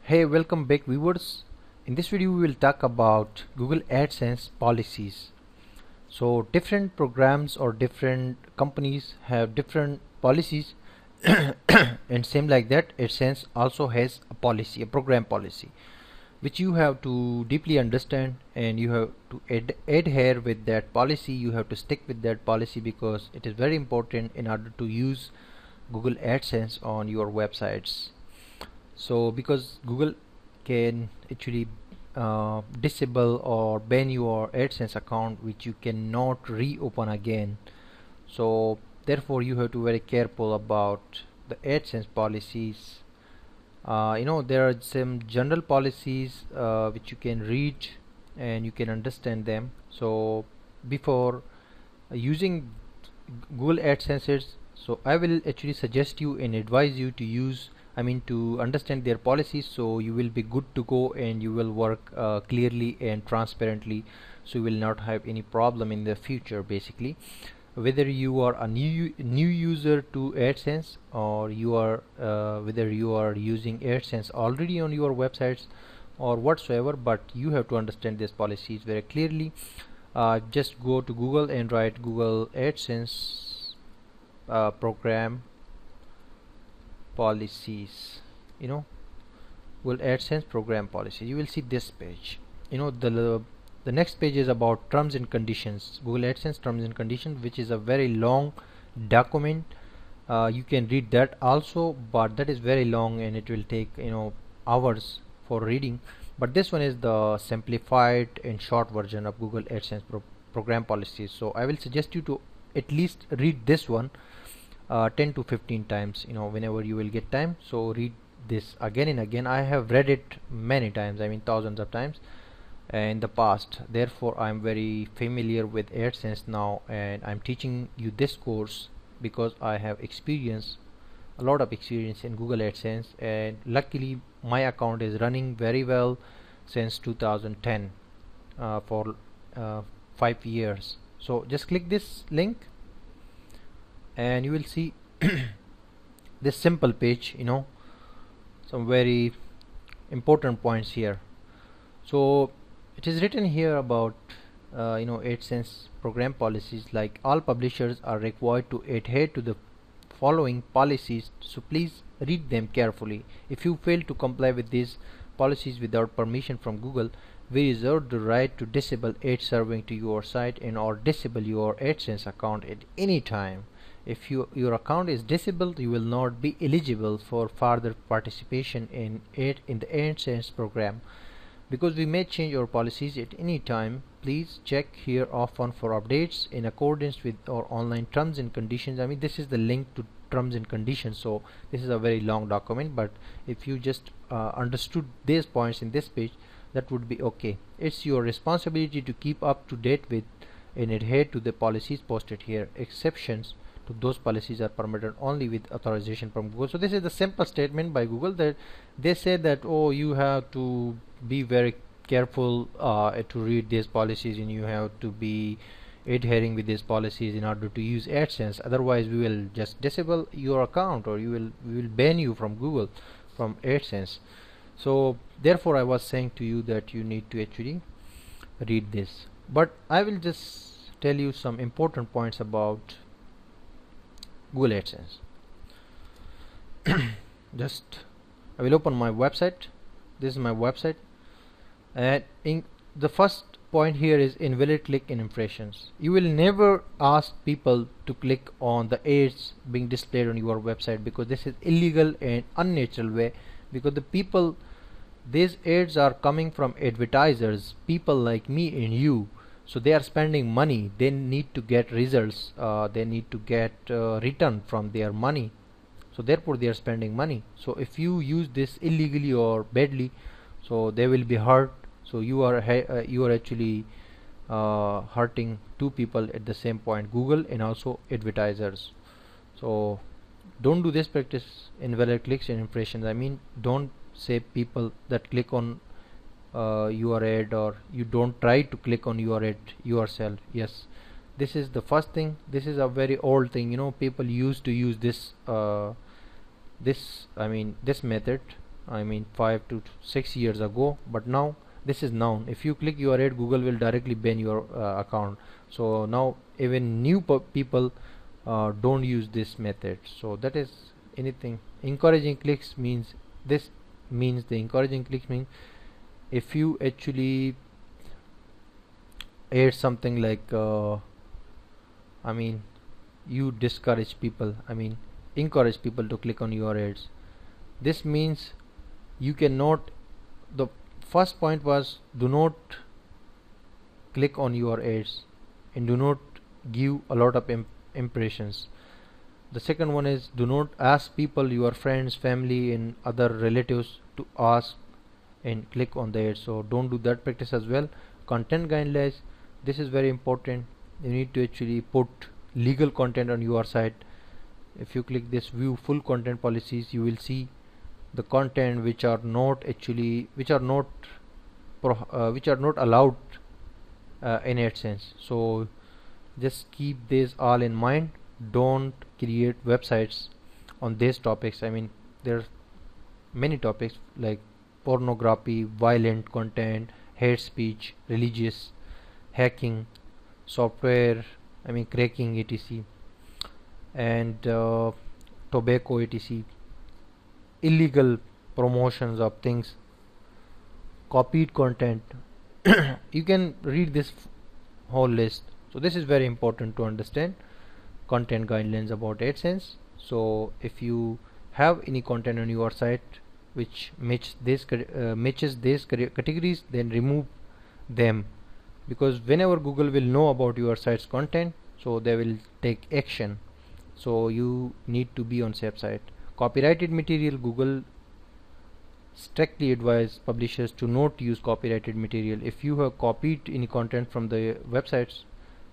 Hey, welcome back viewers. In this video we will talk about Google AdSense policies. So different programs or different companies have different policies and same like that AdSense also has a policy, a program policy, which you have to deeply understand, and you have to adhere with that policy. You have to stick with that policy because it is very important in order to use Google AdSense on your websites. So because Google can actually disable or ban your AdSense account, which you cannot reopen again. So therefore you have to be very careful about the AdSense policies. There are some general policies which you can read and you can understand them. So before using Google AdSense, so I will actually suggest you and advise you to use, to understand their policies, so you will be good to go and you will work clearly and transparently, so you will not have any problem in the future. Basically, whether you are a new user to AdSense, or you are whether you are using AdSense already on your websites or whatsoever, but you have to understand these policies very clearly. Just go to Google and write Google AdSense program policies. Google AdSense program policy. You will see this page. The next page is about terms and conditions. Google AdSense terms and conditions, which is a very long document. You can read that also, but that is very long and it will take hours for reading. But this one is the simplified and short version of Google AdSense program policies. So I will suggest you to at least read this one 10 to 15 times, whenever you will get time. So read this again and again. I have read it many times, thousands of times in the past. Therefore I'm very familiar with AdSense now, and I'm teaching you this course because I have a lot of experience in Google AdSense, and luckily my account is running very well since 2010 for 5 years. So just click this link and you will see this simple page, some very important points here. So it is written here about AdSense program policies, like all publishers are required to adhere to the following policies, so please read them carefully. If you fail to comply with these policies without permission from Google, we reserve the right to disable ad serving to your site and or disable your AdSense account at any time. If your account is disabled, you will not be eligible for further participation in the AdSense program. Because we may change our policies at any time, please check here often for updates in accordance with our online terms and conditions. This is the link to terms and conditions, so this is a very long document, but if you just understood these points in this page, that would be okay. It's your responsibility to keep up to date with and adhere to the policies posted here. Exceptions to those policies are permitted only with authorization from Google. So this is the simple statement by Google, that they say that, oh, you have to be very careful to read these policies, and you have to be adhering with these policies in order to use AdSense. Otherwise we will just disable your account, or we will ban you from Google, from AdSense. So therefore I was saying to you that you need to actually read this, but I will just tell you some important points about Google AdSense. I will open my website. This is my website, and in the first point here is invalid click and impressions. You will never ask people to click on the ads being displayed on your website, because this is illegal and unnatural way, because these ads are coming from advertisers, people like me and you. So they are spending money, they need to get results, they need to get return from their money, so therefore they are spending money. So if you use this illegally or badly, so they will be hurt. So you are actually hurting two people at the same point, Google and also advertisers. So don't do this practice, invalid clicks and impressions. Don't say people that click on your ad, or you don't try to click on your ad yourself. Yes, this is the first thing. This is a very old thing, people used to use this this method I mean 5 to 6 years ago, but now this is known. If you click your ad, Google will directly ban your account. So now even new people don't use this method. So that is anything. Encouraging clicks means, this means, the encouraging clicks means if you actually add something like I mean you discourage people, I mean encourage people to click on your ads. This means you cannot, the first point was do not click on your ads and do not give a lot of impressions. The second one is do not ask people, your friends, family and other relatives to ask and click on the ads. So don't do that practice as well. Content guidelines, this is very important. You need to actually put legal content on your site. If you click this view full content policies, you will see the content which are not actually, which are not allowed in Adsense. So just keep this all in mind. Don't create websites on these topics. I mean there are many topics like pornography, violent content, hate speech, religious, hacking, software, I mean cracking etc, and tobacco etc, illegal promotions of things, copied content. You can read this whole list. So this is very important to understand content guidelines about Adsense. So if you have any content on your site which matches these categories, then remove them, because whenever Google will know about your site's content, so they will take action. So you need to be on safe side. Copyrighted material, Google strictly advise publishers to not use copyrighted material. If you have copied any content from the websites,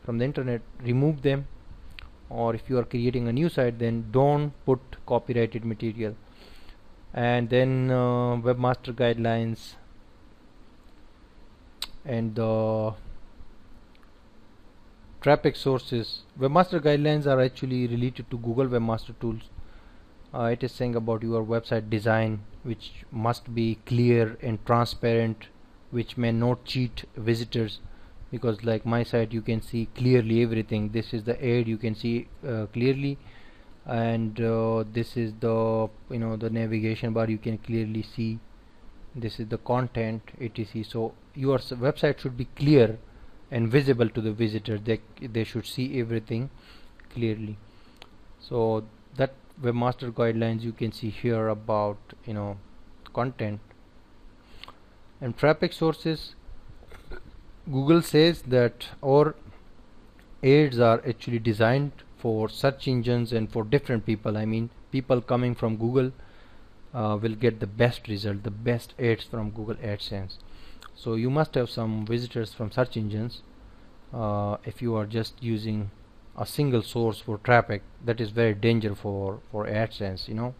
from the internet, remove them. Or if you are creating a new site, then don't put copyrighted material. And then webmaster guidelines and traffic sources. Webmaster guidelines are actually related to Google Webmaster Tools. It is saying about your website design, which must be clear and transparent, which may not cheat visitors, because like my site you can see clearly everything. This is the ad, you can see clearly, and this is the the navigation bar, you can clearly see. This is the content etc. So your website should be clear and visible to the visitors. They should see everything clearly. So that webmaster guidelines you can see here about content. And traffic sources, Google says that our ads are actually designed for search engines and for different people. I mean people coming from Google will get the best result, the best ads from Google AdSense. So you must have some visitors from search engines. If you are just using a single source for traffic, that is very dangerous for AdSense.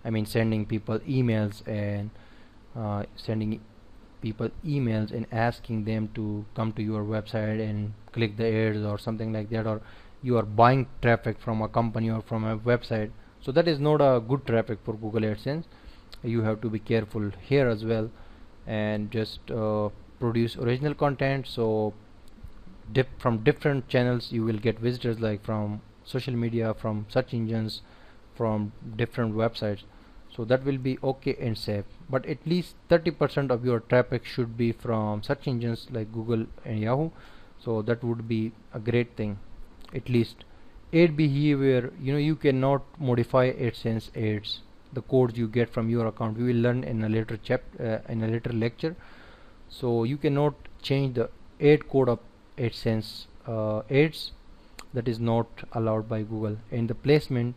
I mean sending people emails and asking them to come to your website and click the ads or something like that, or you are buying traffic from a company or from a website. So that is not a good traffic for Google AdSense. You have to be careful here as well, and just produce original content. So from different channels you will get visitors, like from social media, from search engines, from different websites. So that will be okay and safe, but at least 30% of your traffic should be from search engines like Google and Yahoo. So that would be a great thing. At least ad behavior, you cannot modify AdSense ads, the codes you get from your account. We will learn in a later in a later lecture. So you cannot change the ad code of AdSense ads. That is not allowed by Google. And the placement,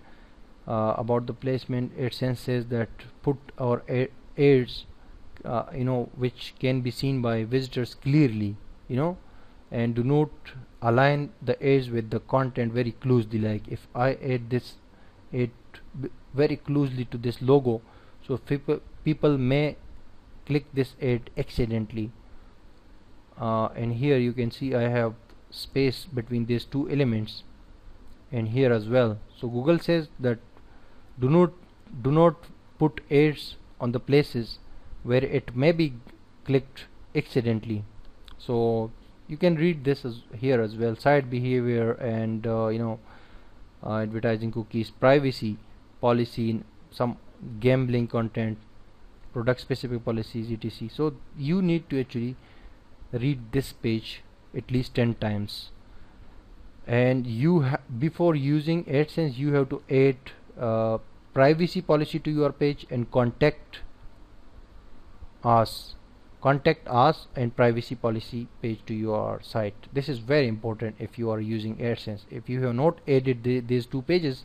about the placement, AdSense says that put our ads which can be seen by visitors clearly, and do not align the ads with the content very closely. Like if I add this ad very closely to this logo, so people may click this ad accidentally. And here you can see I have space between these two elements, and here as well. So Google says that do not put ads on the places where it may be clicked accidentally. So you can read this here as well: site behavior and advertising cookies, privacy policy, in some gambling content, product specific policies, etc. So you need to actually read this page at least 10 times, and before using AdSense you have to add privacy policy to your page and us contact us and privacy policy page to your site. This is very important if you are using AdSense. If you have not added these two pages,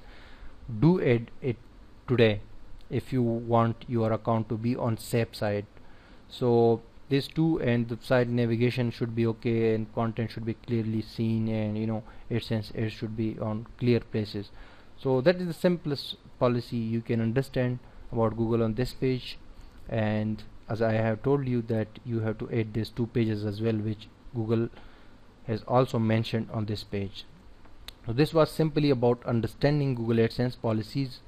do add it today if you want your account to be on safe side. So these two, and the site navigation should be okay, and content should be clearly seen, and AdSense ads should be on clear places. So that is the simplest policy you can understand about Google on this page. And as I have told you that you have to add these two pages as well, which Google has also mentioned on this page. So this was simply about understanding Google AdSense policies,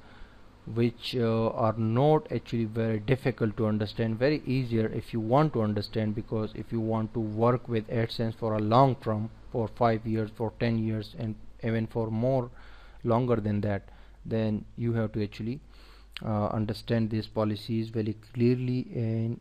which are not actually very difficult to understand, very easier if you want to understand, because if you want to work with AdSense for a long term, for 5 years, for 10 years, and even for more longer than that, then you have to actually understand these policies very clearly, and